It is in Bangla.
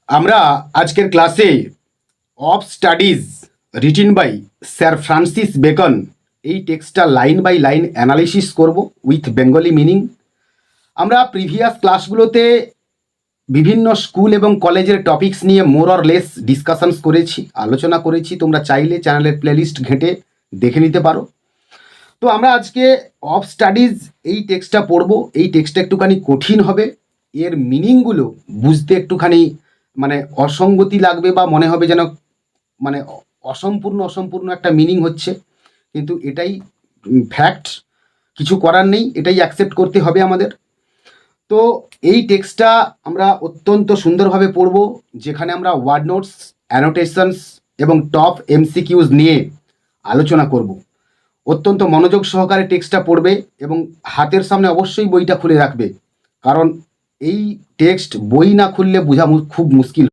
আমরা আজকের ক্লাসে of studies written by sir Francis Bacon এই টেক্সটটা লাইন বাই লাইন অ্যানালিসিস করব উইথ বেঙ্গলি মিনিং। আমরা প্রিভিয়াস ক্লাসগুলোতে বিভিন্ন স্কুল এবং কলেজের টপিকস নিয়ে মোর অর লেস ডিসকাশনস করেছি, আলোচনা করেছি। তোমরা চাইলে চ্যানেলের প্লেলিস্ট ঘেঁটে দেখে নিতে পারো। তো আমরা আজকে অফ স্টাডিজ এই টেক্সটটা পড়বো। এই টেক্সটটা একটুখানি কঠিন হবে, এর মিনিংগুলো বুঝতে একটুখানি অসঙ্গতি লাগবে বা মনে হবে যেন অসম্পূর্ণ একটা মিনিং হচ্ছে, কিন্তু এটাই ফ্যাক্ট, কিছু করার নেই, এটাই অ্যাকসেপ্ট করতে হবে আমাদের। তো এই টেক্সটটা আমরা অত্যন্ত সুন্দরভাবে পড়ব, যেখানে আমরা ওয়ার্ড নোটস, অ্যানোটেশনস এবং টপ এমসিকিউজ নিয়ে আলোচনা করব। অত্যন্ত মনোযোগ সহকারে টেক্সটটা পড়বে এবং হাতের সামনে অবশ্যই বইটা খুলে রাখবে, কারণ এই টেক্সট বই না খুললে বোঝা খুব মুশকিল।